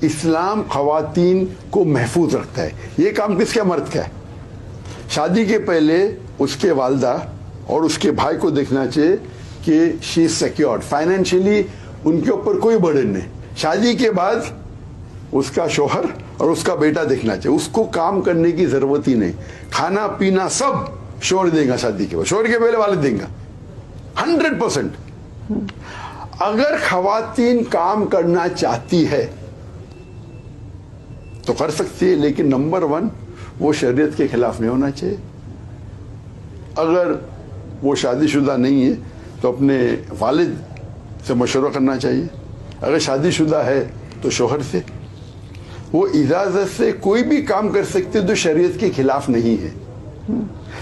اسلام خواتین کو محفوظ رکھتا ہے. یہ کام کس کا؟ مرد کا ہے. شادی کے پہلے اس کے والدہ اور اس کے بھائی کو دیکھنا چاہیے کہ شی از سیکیورڈ فائنینشلی، ان کے اوپر کوئی برڈن نہیں. شادی کے بعد اس کا شوہر اور اس کا بیٹا دیکھنا چاہیے. اس کو کام کرنے کی ضرورت ہی نہیں. کھانا پینا سب شوہر دے گا. شادی کے بعد شوہر کے پہلے والد دیں گا 100%. اگر خواتین کام کرنا چاہتی ہے تو کر سکتی ہے، لیکن نمبر 1 وہ شریعت کے خلاف نہیں ہونا چاہیے. اگر وہ شادی شدہ نہیں ہے تو اپنے والد سے مشورہ کرنا چاہیے. اگر شادی شدہ ہے تو شوہر سے. وہ اجازت سے کوئی بھی کام کر سکتے جو شریعت کے خلاف نہیں ہے.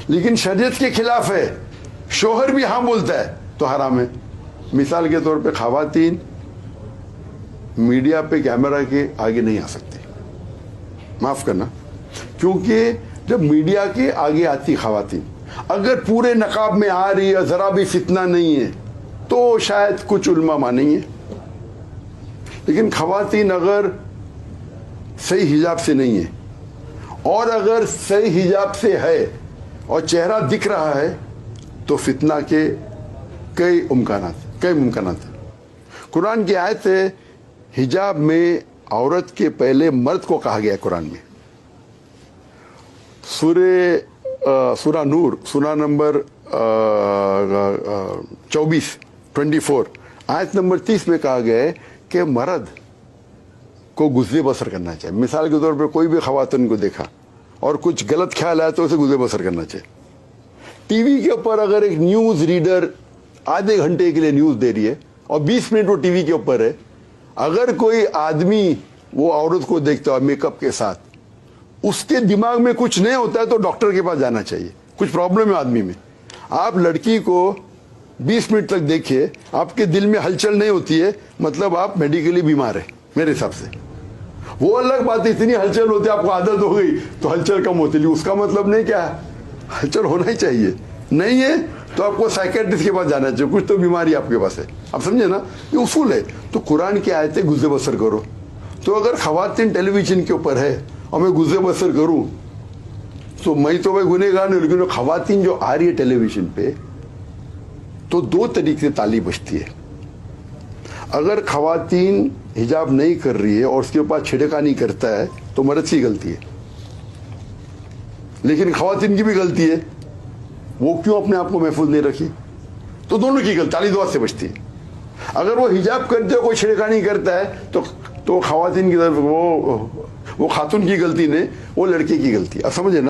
لیکن شریعت کے خلاف ہے، شوہر بھی ہاں بولتا ہے تو حرام ہے. مثال کے طور پہ خواتین میڈیا پہ کیمرہ کے آگے نہیں آ سکتی. معاف کرنا، کیونکہ جب میڈیا کے آگے آتی خواتین اگر پورے نقاب میں آ رہی ہے، ذرا بھی فتنہ نہیں ہے تو شاید کچھ علماء مانیں گے. لیکن خواتین اگر صحیح حجاب سے نہیں ہے اور اگر صحیح حجاب سے ہے اور چہرہ دکھ رہا ہے تو فتنہ کے کئی ممکنات ہیں. قرآن کی آیت ہے حجاب میں عورت کے پہلے مرد کو کہا گیا قرآن میں. سورہ نور سورہ نمبر 24 آیت نمبر 30 میں کہا گیا ہے کہ مرد کو گزر بسر کرنا چاہیے. مثال کے طور پہ کوئی بھی خواتین کو دیکھا اور کچھ غلط خیال آیا تو اسے گزر بسر کرنا چاہیے. ٹی وی کے اوپر اگر ایک نیوز ریڈر آدھے گھنٹے کے لیے نیوز دے رہی ہے اور 20 منٹ وہ ٹی وی کے اوپر ہے، اگر کوئی آدمی وہ عورت کو دیکھتا ہے میک اپ کے ساتھ، اس کے دماغ میں کچھ نہیں ہوتا ہے تو ڈاکٹر کے پاس جانا چاہیے. کچھ پرابلم ہے آدمی میں. آپ لڑکی کو 20 منٹ تک دیکھیے، آپ کے دل میں ہلچل نہیں ہوتی ہے، مطلب آپ میڈیکلی بیمار ہیں میرے حساب سے. وہ الگ بات ہے، اتنی ہلچل ہوتی ہے آپ کو عادت ہو گئی تو ہلچل کم ہوتی ہے. اس کا مطلب نہیں کیا ہے، ہلچل ہونا ہی چاہیے. نہیں ہے تو آپ کو سائیکیٹرسٹ کے پاس جانا چاہیے. کچھ تو بیماری آپ کے پاس ہے. آپ سمجھے نا، یہ اصول ہے. تو قرآن کی آیتیں گزر بسر کرو. تو اگر خواتین ٹیلی ویژن کے اوپر ہے اور میں گزر بسر کروں تو میں تو بھائی گنہگار نہیں. لیکن خواتین جو آ رہی ہے ٹیلی ویژن پہ تو 2 طریقے سے تالی بجتی ہے. اگر خواتین حجاب نہیں کر رہی ہے اور اس کے پاس چھڑکانی کرتا ہے تو مرد کی غلطی ہے، لیکن خواتین کی بھی غلطی ہے. وہ کیوں اپنے آپ کو محفوظ نہیں رکھی؟ تو دونوں کی غلطی، تالی 2 ہاتھ سے بجتی ہے. اگر وہ حجاب کرتے کوئی چھڑکانی کرتا ہے تو خواتین کی طرف وہ خاتون کی غلطی نہیں، وہ لڑکے کی غلطی. اب سمجھے نا.